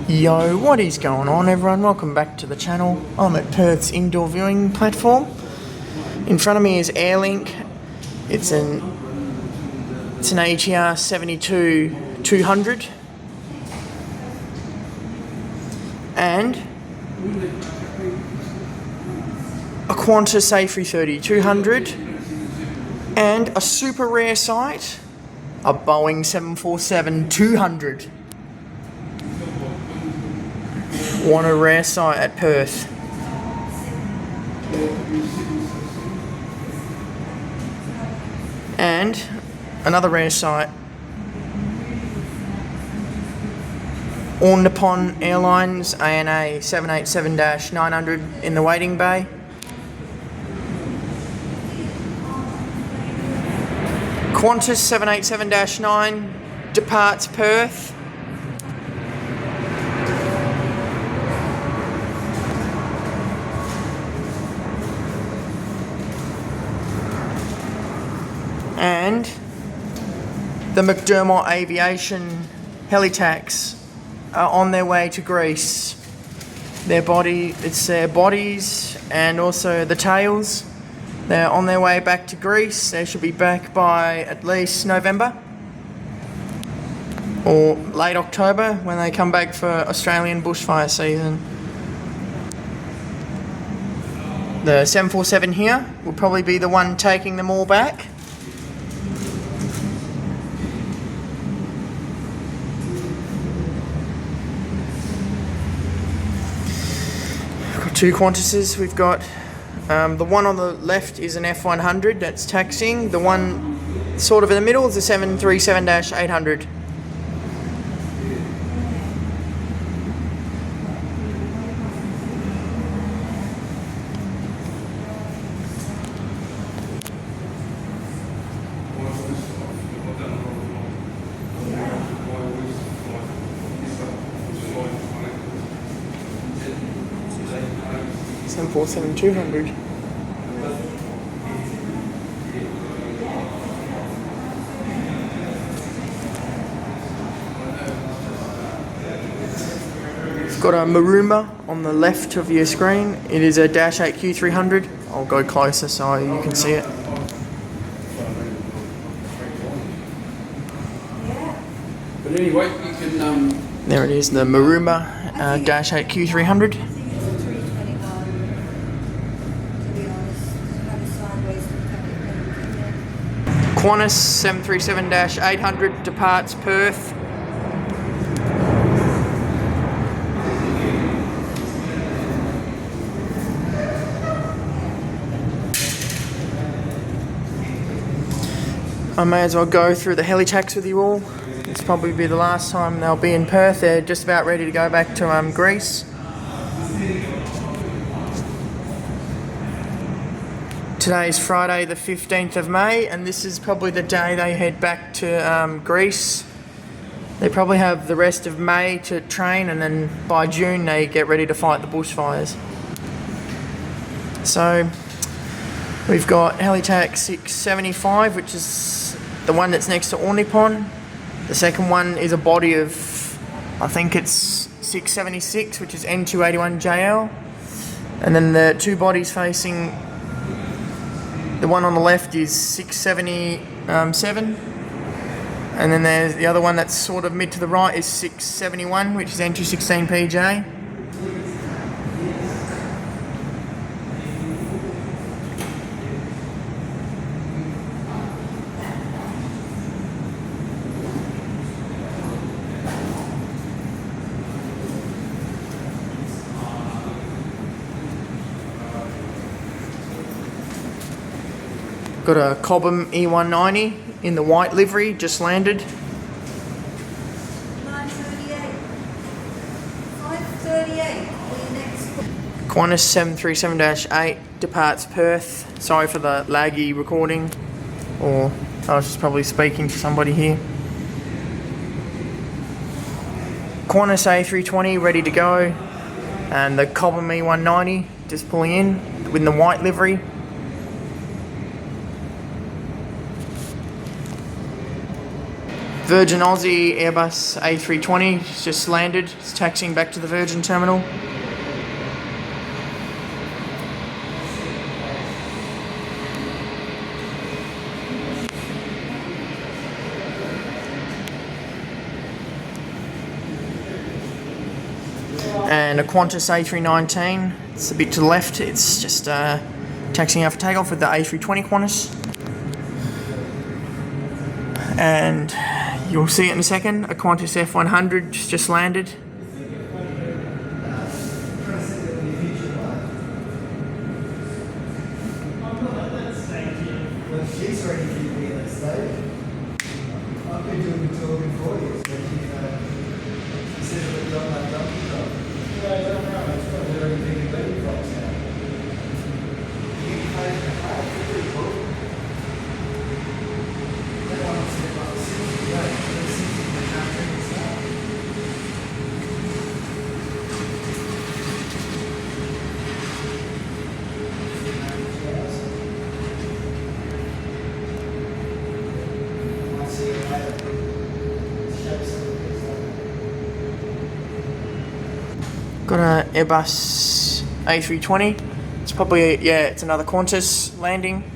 Yo, what is going on everyone? Welcome back to the channel. I'm at Perth's indoor viewing platform. In front of me is Airlink. It's an ATR 72-200 and a Qantas A330-200 and a super rare sight, a Boeing 747-200. What a rare sight at Perth. And another rare sight, All Nippon Airlines ANA 787-900 in the waiting bay. Qantas 787-9 departs Perth. And the McDermott Aviation Helitax are on their way to Greece. It's their bodies and also the tails. They're on their way back to Greece. They should be back by at least November or late October when they come back for Australian bushfire season. The 747 here will probably be the one taking them all back. Two Qantases. We've got the one on the left is an F100 that's taxiing. The one sort of in the middle is a 737-800. $747-200. It's got a Marumba on the left of your screen. It is a Dash 8 Q300. I'll go closer so you can see it. But anyway, you can. There it is, the Marumba Dash 8 Q300. Qantas 737-800 departs Perth. I may as well go through the helitax with you all. It's probably be the last time they'll be in Perth. They're just about ready to go back to Greece. Today is Friday the 15th of May and this is probably the day they head back to Greece. They probably have the rest of May to train and then by June they get ready to fight the bushfires. So we've got Helitax 675, which is the one that's next to All Nippon. The second one is a body of, I think it's 676, which is N281JL. And then the two bodies facing, the one on the left is 677, and then there's the other one that's sort of mid to the right is 671, which is N216PJ. Got a Cobham E190 in the white livery, just landed. 538 for your next. Qantas 737-8 departs Perth. Sorry for the laggy recording, or I was just probably speaking to somebody here. Qantas A320 ready to go, and the Cobham E190 just pulling in with the white livery. Virgin Aussie Airbus A320 it's just landed. It's taxiing back to the Virgin terminal. And a Qantas A319. It's a bit to the left. It's just taxiing out for takeoff with the A320 Qantas. And you'll see it in a second. A Qantas F100 just landed. I've been doing the tour before you, so she says we've got that donkey dog. Yeah, I don't know, it's got a very big baby box now. You can play in the park, it's pretty cool. That one was about 60 days, but 60 they can't take it out. I'll see you later. Got a Airbus A320. It's probably, yeah, it's another Qantas landing.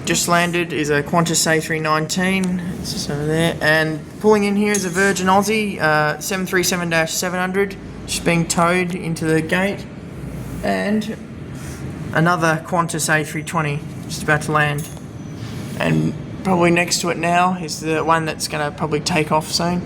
Just landed is a Qantas A319, it's just over there, and pulling in here is a Virgin Aussie 737-700, just being towed into the gate, and another Qantas A320 just about to land, and probably next to it now is the one that's going to probably take off soon.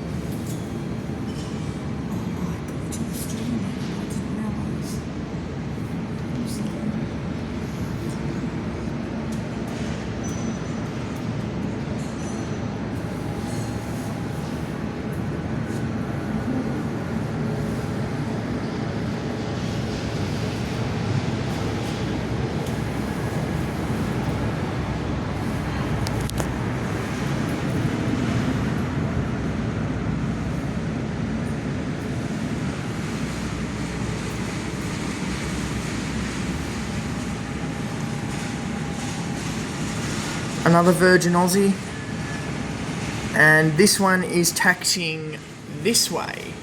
Another Virgin Aussie, and this one is taxiing this way,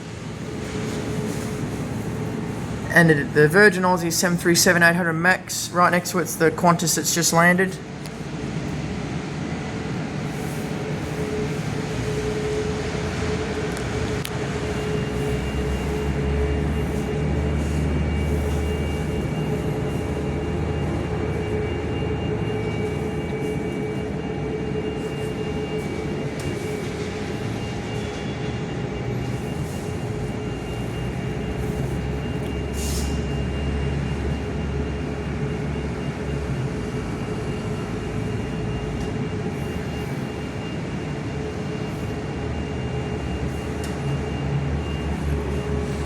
and the Virgin Aussie is 737-800 Max. Right next to it's the Qantas that's just landed.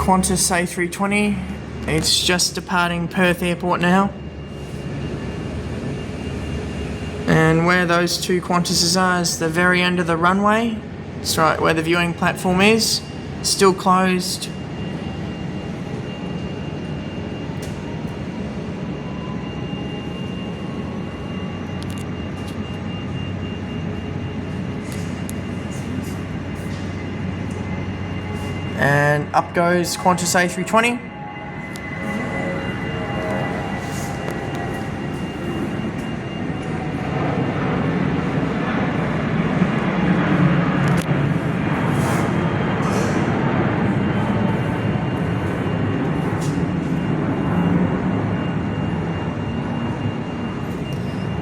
Qantas A320, it's just departing Perth Airport now. And where those two Qantases are is the very end of the runway. It's right where the viewing platform is, still closed. And up goes Qantas A320.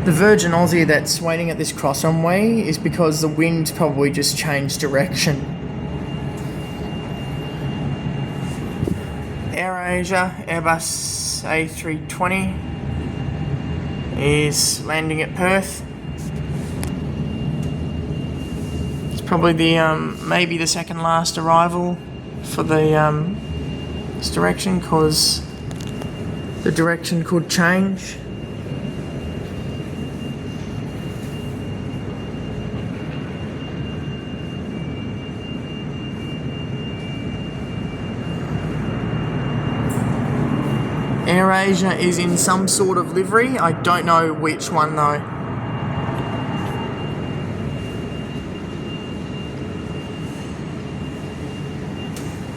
The Virgin Aussie that's waiting at this cross-on-way is because the wind probably just changed direction. AirAsia Airbus A320 is landing at Perth. It's probably the maybe the second last arrival for the this direction, because the direction could change. AirAsia is in some sort of livery. I don't know which one though.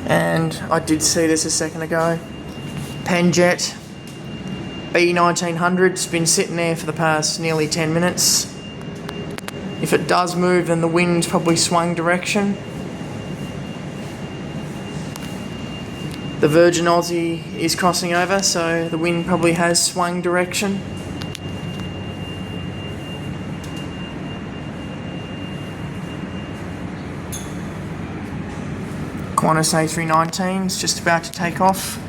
And I did see this a second ago. Penjet B1900's been sitting there for the past nearly 10 minutes. If it does move, then the wind's probably swung direction. The Virgin Aussie is crossing over, so the wind probably has swung direction. Qantas A319 is just about to take off.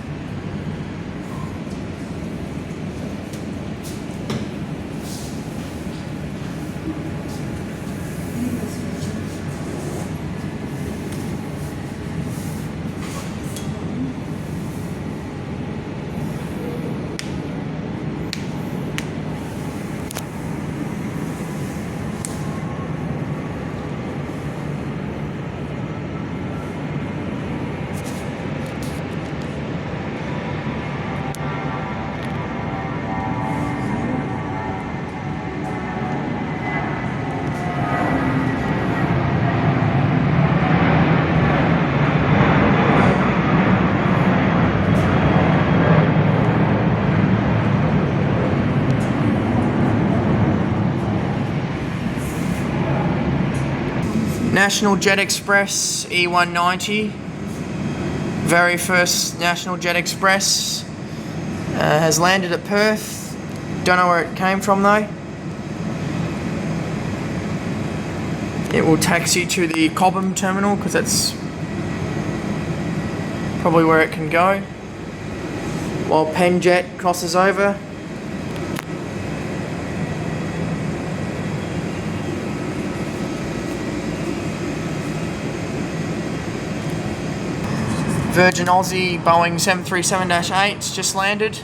National Jet Express E190, very first National Jet Express, has landed at Perth. Don't know where it came from though. It will taxi to the Cobham terminal because that's probably where it can go, while Penjet crosses over. Virgin Aussie Boeing 737-8's just landed.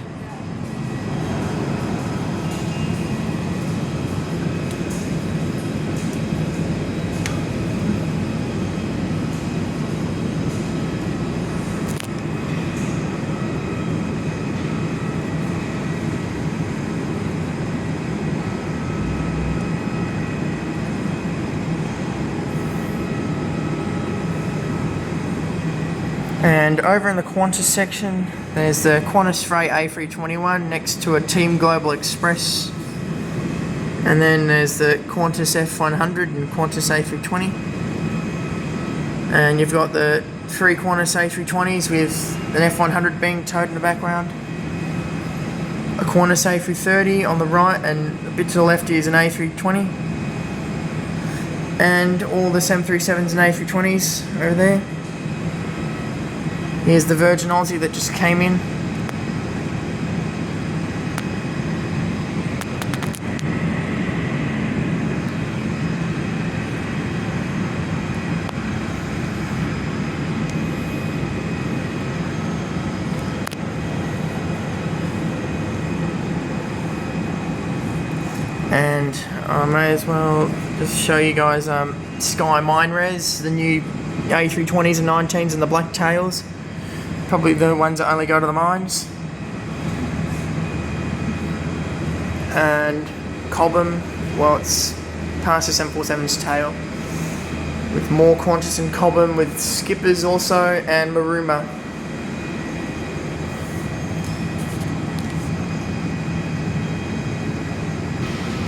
And over in the Qantas section, there's the Qantas Freight A321 next to a Team Global Express. And then there's the Qantas F100 and Qantas A320. And you've got the three Qantas A320s with an F100 being towed in the background. A Qantas A330 on the right, and a bit to the left is an A320. And all the 737s and A320s over there. Here's the Virgin Aussie that just came in. And I may as well just show you guys Sky Mine Res, the new A320s and 19s and the black tails. Probably the ones that only go to the mines. And Cobham, well, it's past the 747's tail. With more Qantas and Cobham, with Skippers also, and Maruma.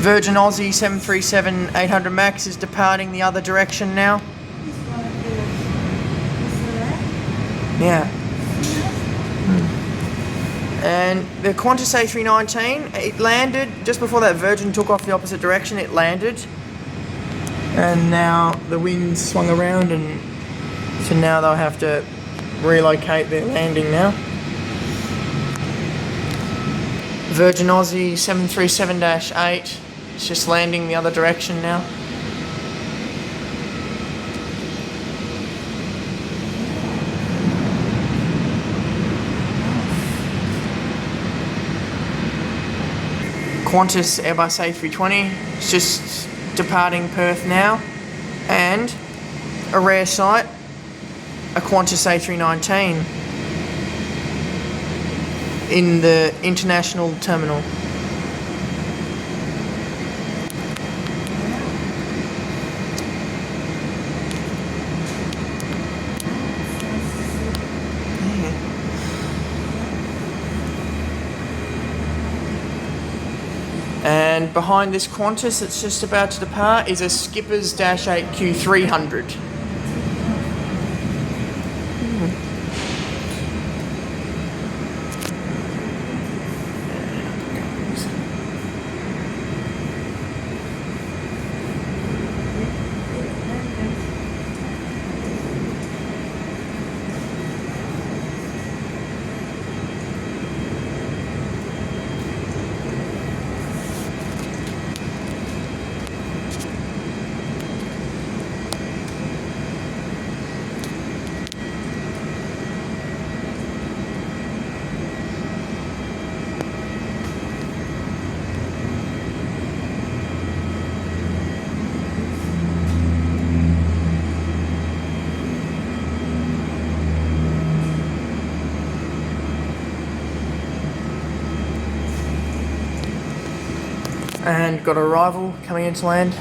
Virgin Aussie 737-800 MAX is departing the other direction now. Yeah. And the Qantas A319, it landed just before that Virgin took off the opposite direction. It landed, and now the wind swung around, and so now they'll have to relocate their landing now. Virgin Aussie 737-8, it's just landing the other direction now. Qantas Airbus A320, it's just departing Perth now, and a rare sight, a Qantas A319 in the international terminal. And behind this Qantas that's just about to depart is a Skipper's Dash 8 Q300. And got a arrival coming into land.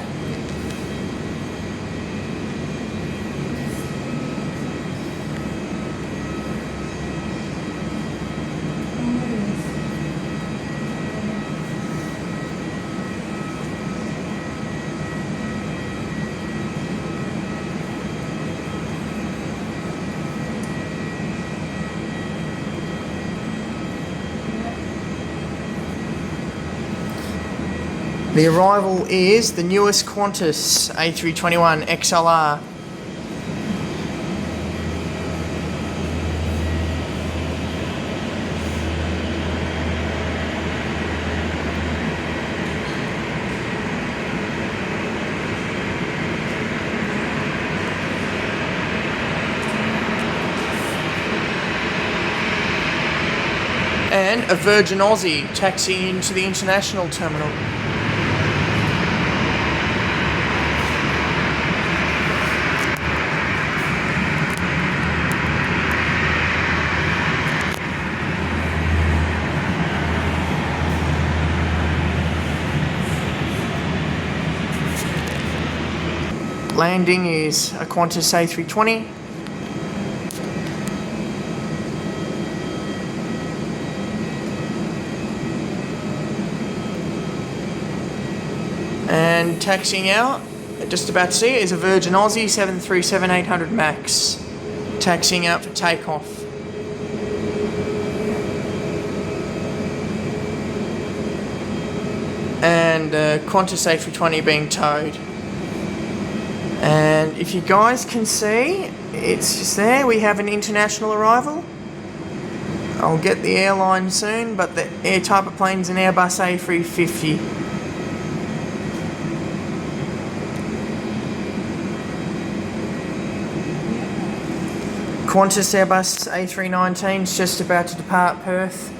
The arrival is the newest Qantas A321 XLR. And a Virgin Aussie taxiing into the international terminal. Landing is a Qantas A320. And taxiing out, just about to see it, is a Virgin Aussie 737-800 MAX. Taxiing out for takeoff. And Qantas A320 being towed. And if you guys can see, it's just there. We have an international arrival. I'll get the airline soon, but the air type of plane's an Airbus A350. Qantas Airbus A319 is just about to depart Perth.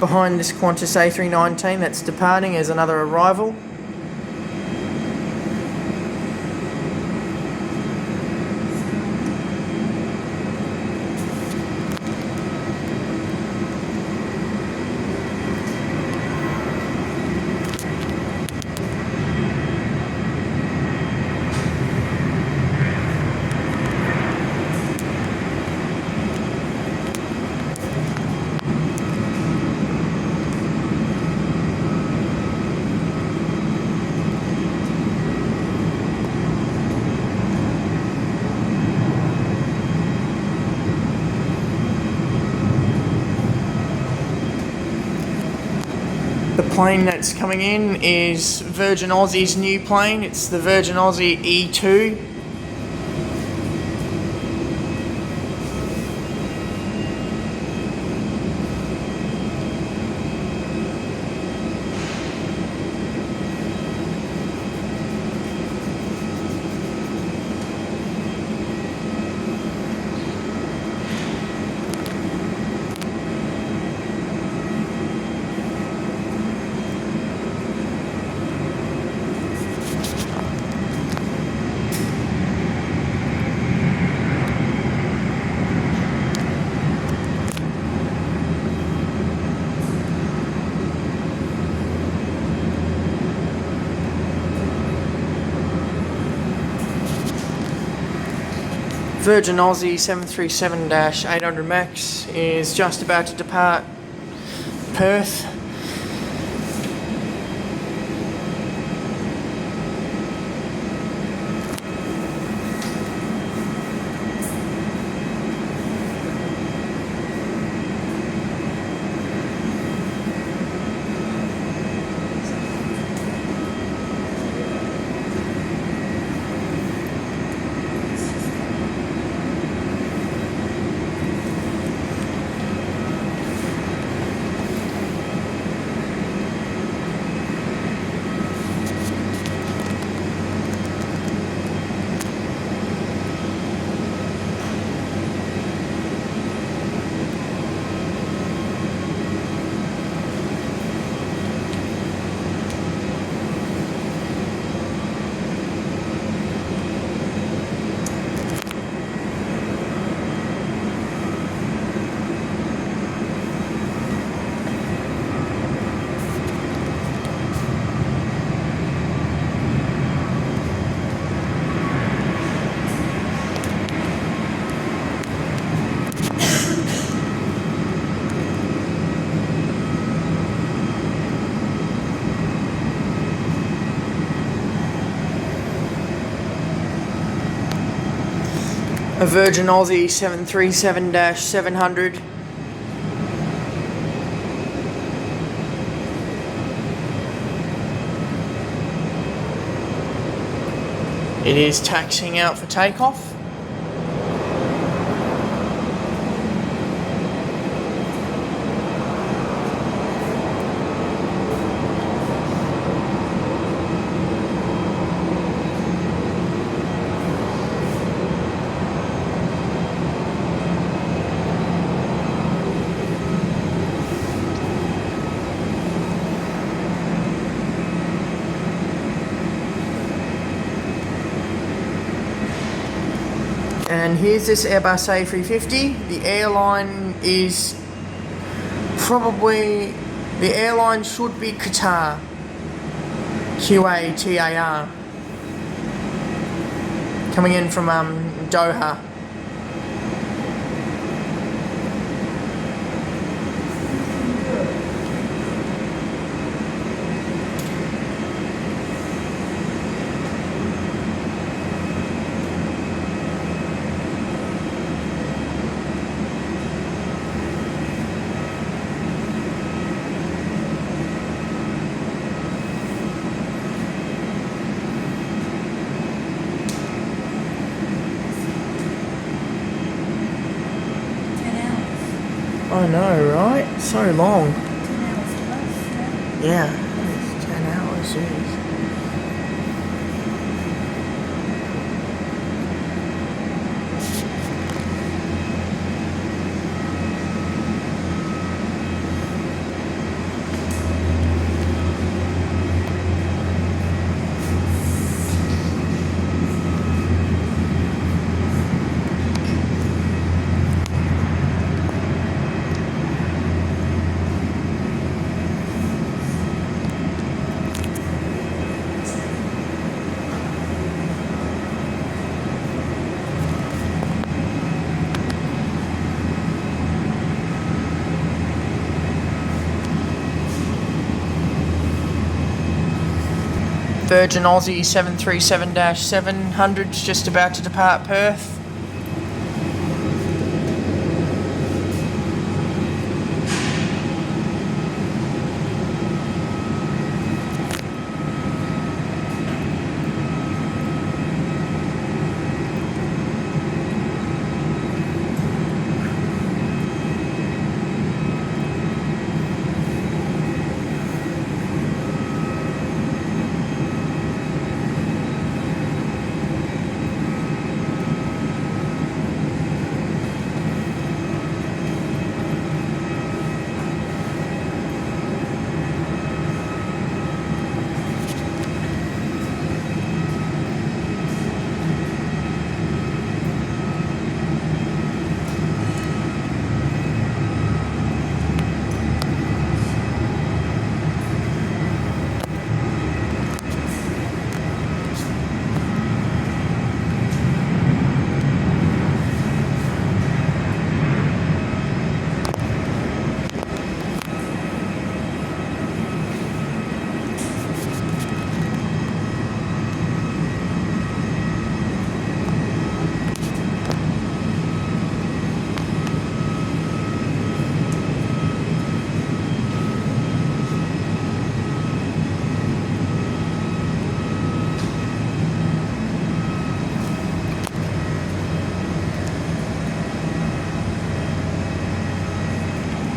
Behind this Qantas A319 that's departing is another arrival. plane that's coming in is Virgin Aussie's new plane. It's the Virgin Aussie E2. Virgin Aussie 737-800 Max is just about to depart Perth. A Virgin Aussie 737-700. It is taxiing out for takeoff. And here's this Airbus A350. The airline is probably, the airline should be Qatar. QATAR. Coming in from Doha. I know, right? So long. 10 hours plus, Yeah, it's 10 hours, jeez. Virgin Aussie 737-700 is just about to depart Perth.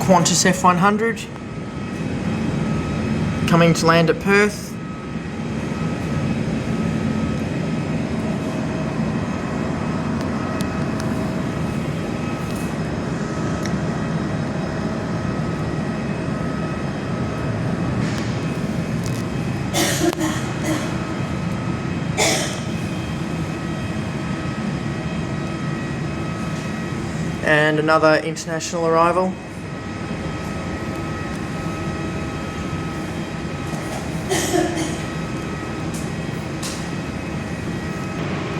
Qantas F100 coming to land at Perth. And another international arrival.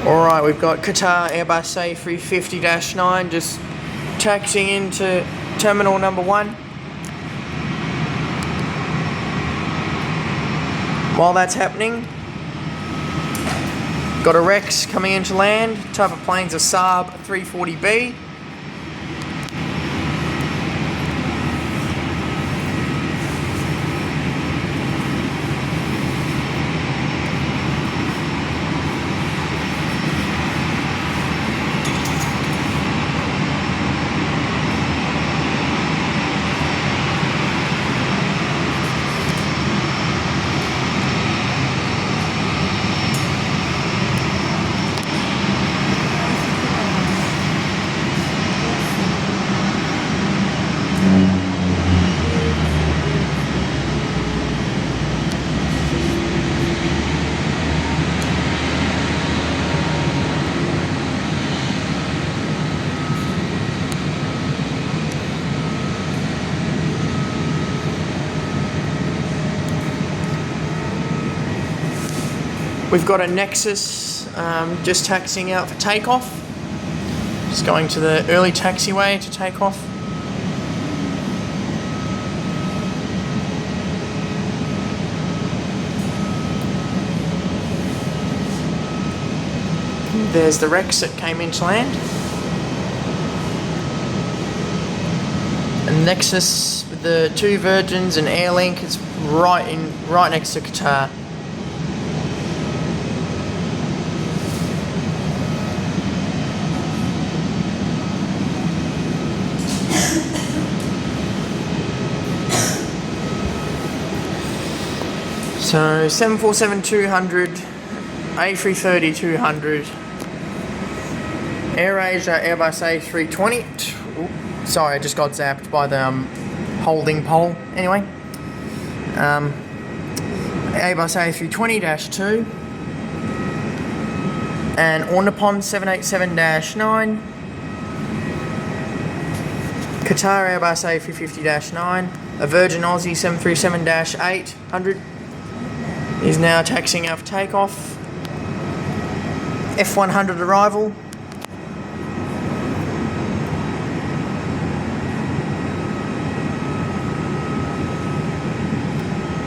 Alright, we've got Qatar Airbus A350-9 just taxiing into terminal number 1. While that's happening, got a Rex coming into land. Type of plane's a Saab 340B. We've got a Nexus just taxiing out for takeoff. Just going to the early taxiway to take off. There's the Rex that came into land. And Nexus with the 2 Virgins and Airlink is right next to Qatar. So 747-200, A330-200, AirAsia Airbus A320. Sorry, I just got zapped by the holding pole. Anyway, Airbus A320-2 and Ornipon 787-9, Qatar Airbus A350-9, a Virgin Aussie 737-800 is now taxiing out for takeoff. F100 arrival.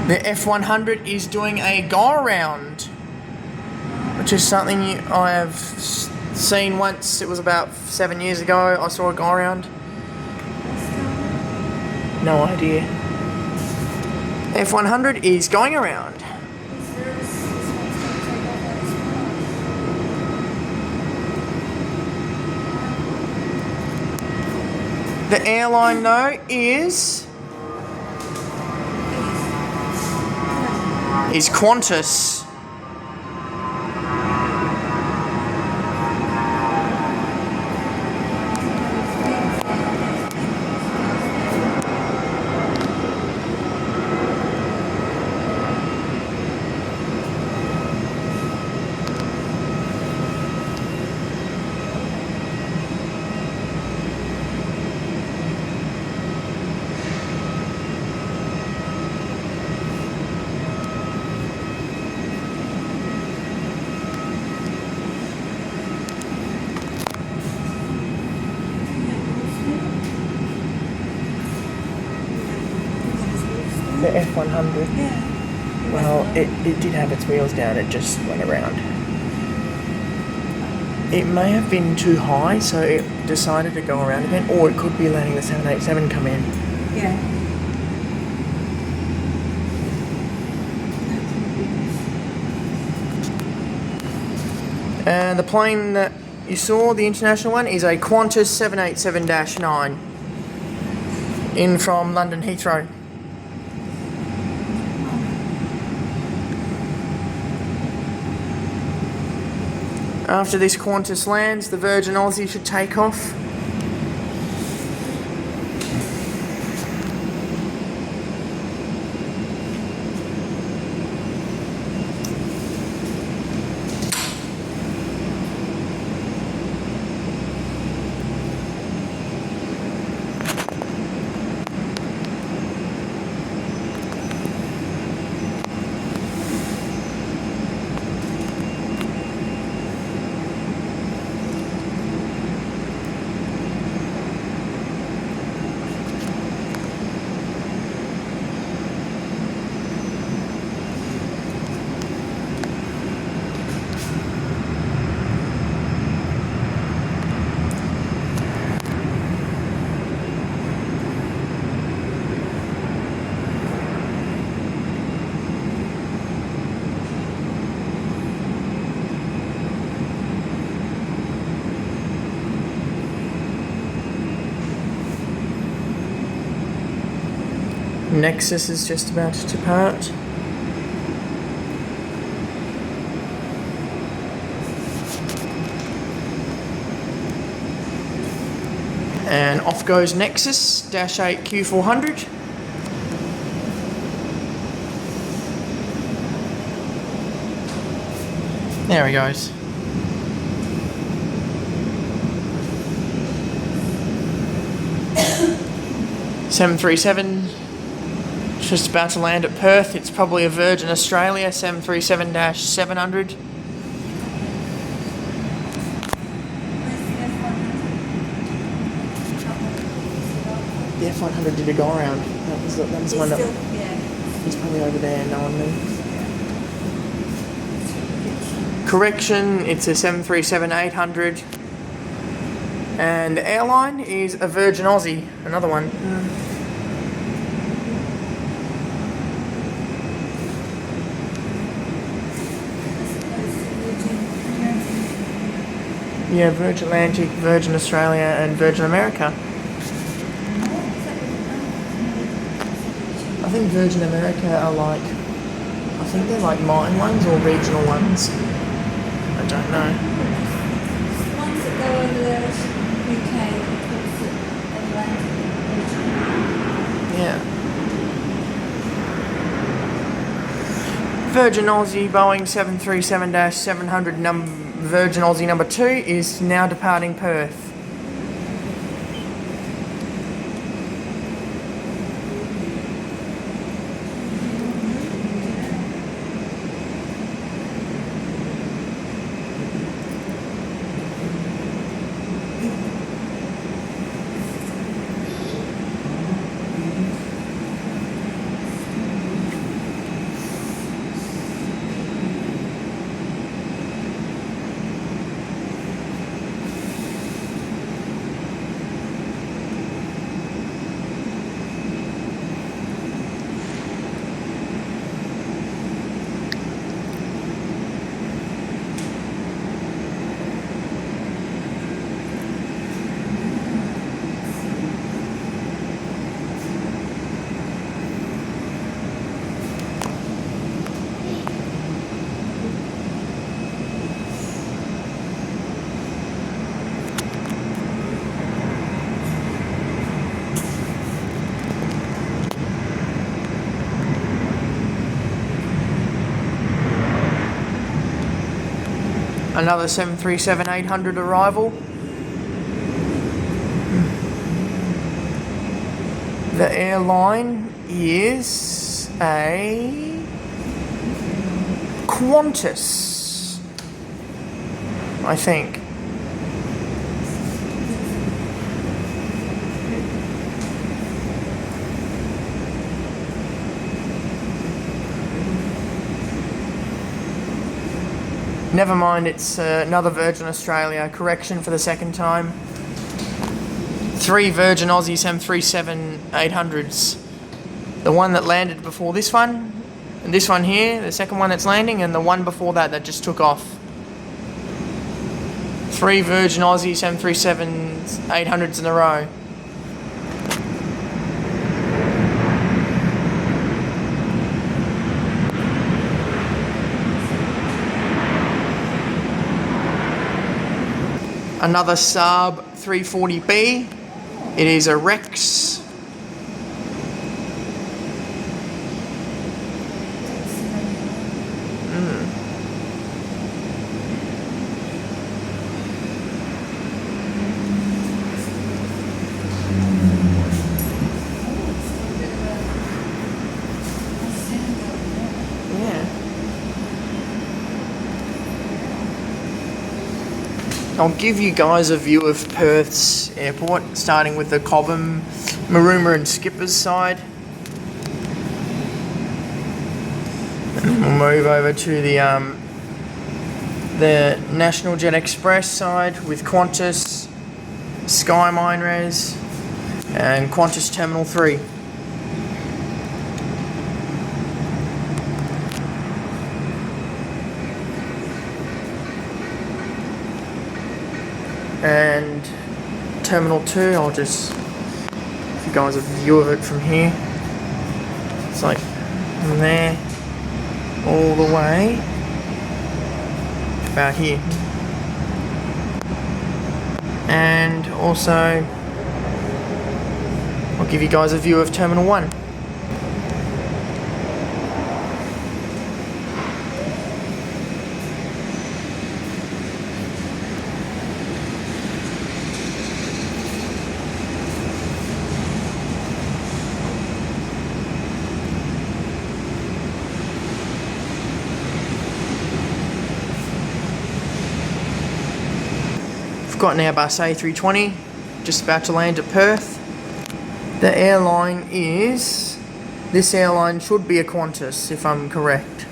The F100 is doing a go-around, which is something I have seen once. It was about 7 years ago. I saw a go-around. No idea. F100 is going around. The airline though is Qantas. The F100? Yeah. Well, it did have its wheels down, it just went around. It may have been too high, so it decided to go around again, or it could be letting the 787 come in. Yeah. And the plane that you saw, the international one, is a Qantas 787-9. in from London Heathrow. After this Qantas lands, the Virgin Aussie should take off. Nexus is just about to depart. And off goes Nexus, Dash 8 Q400. There he goes. (737) just about to land at Perth. It's probably a Virgin Australia 737-700. The F100 did a go around. That was one that he's probably over there knowing me. Correction, it's a 737-800. And the airline is a Virgin Aussie, another one. Yeah, Virgin Atlantic, Virgin Australia and Virgin America. I think Virgin America are like, I think they're like mine ones or regional ones. I don't know. Ones that go over the UK, Atlantic. Yeah. Virgin Aussie Boeing 737-700 Virgin Aussie number 2 is now departing Perth. Another 737-800 arrival. The airline is a Qantas, I think. Never mind, it's another Virgin Australia. Correction for the second time. 3 Virgin Aussie 737-800s. The one that landed before this one, and this one here, the second one that's landing, and the one before that that just took off. 3 Virgin Aussie 737-800s in a row. another Saab 340B. It is a Rex. I'll give you guys a view of Perth's airport, starting with the Cobham, Marooma and Skippers side. And we'll move over to the National Jet Express side with Qantas, Sky Minres and Qantas Terminal 3. And Terminal 2, I'll just give you guys a view of it from here. It's like from there all the way about here. And also I'll give you guys a view of Terminal 1. We've got an Airbus A320 just about to land at Perth. The airline is, this airline should be a Qantas if I'm correct.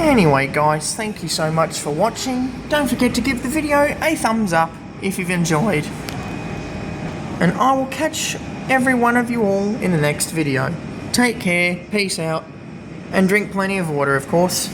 Anyway guys, thank you so much for watching. Don't forget to give the video a thumbs up if you've enjoyed. And I will catch every one of you all in the next video. Take care, peace out, and drink plenty of water of course.